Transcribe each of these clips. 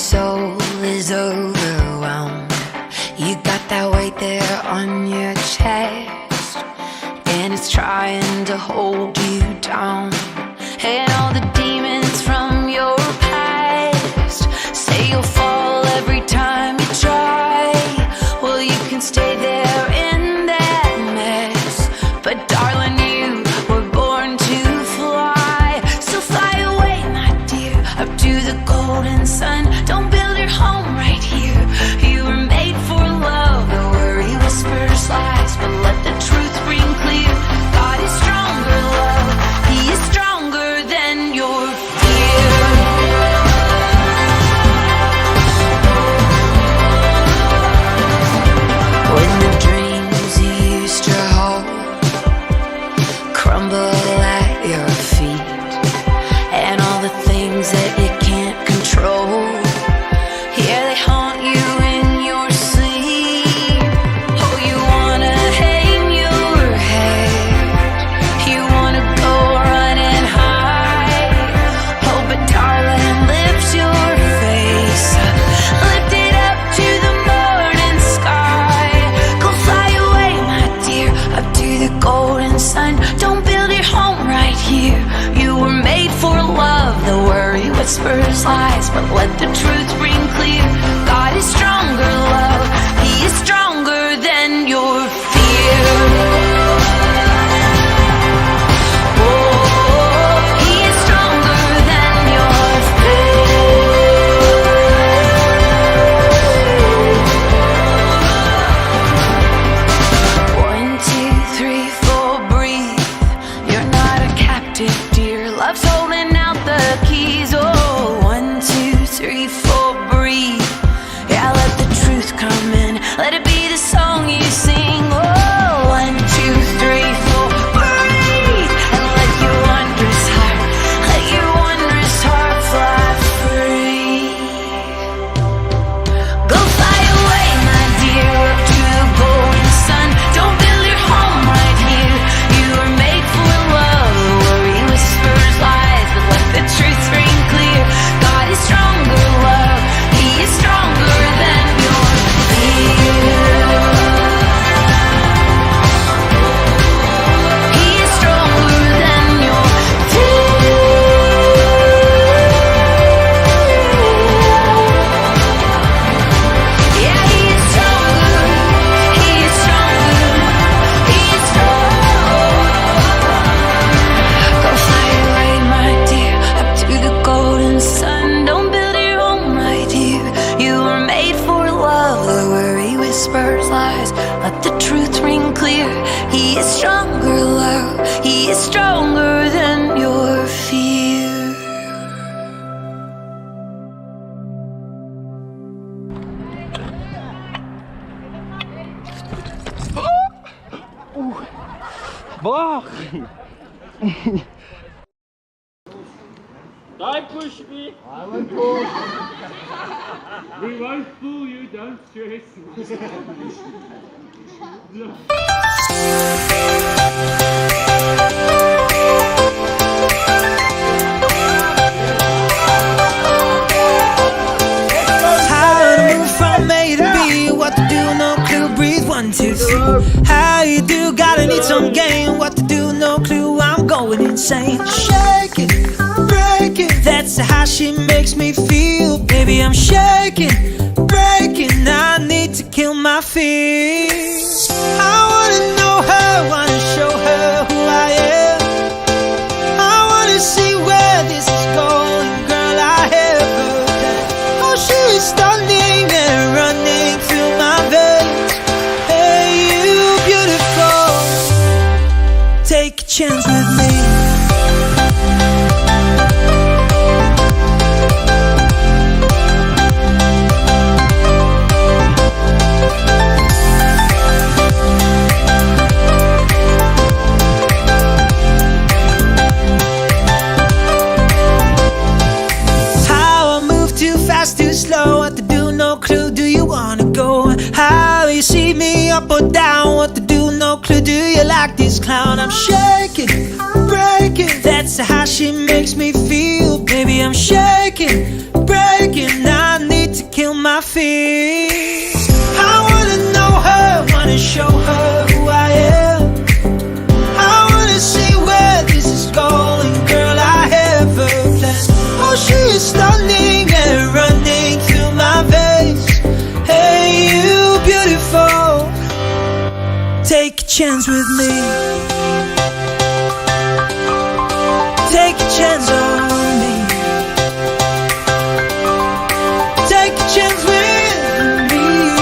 soul is overwhelmed. You got that weight there on your chest, and it's trying to hold you down. And all the demons from your past say you'll fall every time you try. Well, you can stay there in that mess, but darling, you were born to fly. So fly away, my dear, up to the golden sun. Don't build your home right here. You were made for love. The worry whispers lies, but let the truth ring clear. God is stronger, love. He is stronger than your fear. When the dreams you used to hold crumble at your feet, and all the things that you can't control, yeah, they haunt you in your sleep. Oh, you wanna hang your head, you wanna go running high. Oh, but darling, lift your face, lift it up to the morning sky. Go fly away, my dear, up to the golden sun. Don't build your home right here. You were made for love. The worry whispers lies, but let the truth ring clear. God is stronger, love. He is stronger than your fear. Oh, he is stronger than your fear. 1, 2, 3, 4, breathe. You're not a captive, dear. Love's holding out the keys. Oh, 1, 2, 3, 4, breathe. Yeah, let the truth come in. Let it be the song you sing. Oh, 1, 2, 3, 4, breathe. And let your wondrous heart fly free. Go fly away, my dear, up to the golden sun. Don't build your home right here. You were made for love. The worry whispers lies, but let the truth ring clear. God is stronger, love. He is stronger than your fear. He is stronger than your fear. Yeah, he is stronger. He is stronger. He is stronger. Go fly away, my dear, up to the golden sun. Don't build your home right here. You were made for love. The worry whispers lies. Let the truth ring clear. He is stronger, love. He is stronger than your fear. Bak! Don't push me! I won't push. We won't fool you, don't stress. How to move from A to B, what to do, no clue, breathe, 1, 2, 3. How you do, gotta need some game, what to do, no clue, I'm going insane. Shake it, break it, that's how she makes me feel. Baby, I'm shaking, breaking, I need to kill my fears. I wanna know her, wanna show her who I am. I wanna see where this is going, girl, I have her back. Oh, she's stunning and running through my veins. Hey, you beautiful, take a chance with me. Too slow, what to do, no clue, do you wanna go? How you see me up or down, what to do, no clue, do you like this clown? I'm shaking, breaking, that's how she makes me feel. Baby, I'm shaking, breaking, I need feel. I wanna know her, wanna show her who I am. I wanna see where this is going, girl, I have a plan. Oh, she is stunning and running through my veins. Hey, you beautiful, take a chance with me. Take a chance on me. Take a chance with me.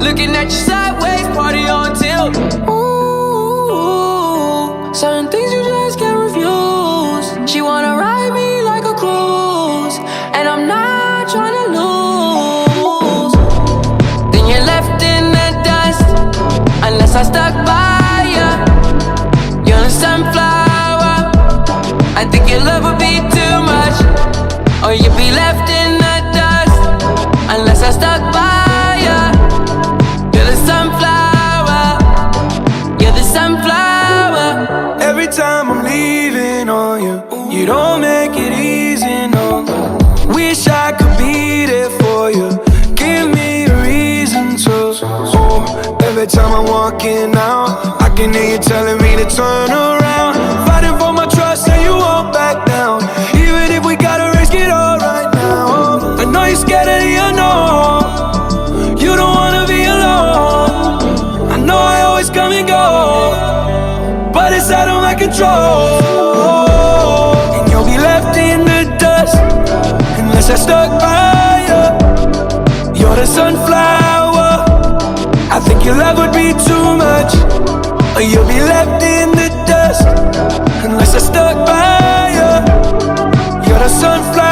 Looking at you sideways, party on tilt. Ooh, certain things you just can't refuse. She wanna ride me like a cruise, and I'm not trying to lose. Then you're left in the dust, unless I stuck by ya. You're a sunflower. I think your love would be too much, or you'd be left in the dust, unless I stuck by ya. You're the sunflower. You're the sunflower. Every time I'm leaving on you, you don't make it easy, no. Wish I could be there for you. Give me a reason to. Oh, every time I'm walking out, I can hear you telling me to turn around. Fighting for my trust and you won't back down. Even if we gotta risk it all right now. I know you're scared of the unknown. You don't wanna be alone. I know I always come and go, but it's out of my control. And you'll be left in the dust, unless I stuck by you. You're the sunflower. I think your love would be too much, or you'll be left in the dust, unless I stuck by you. You're the sunflower.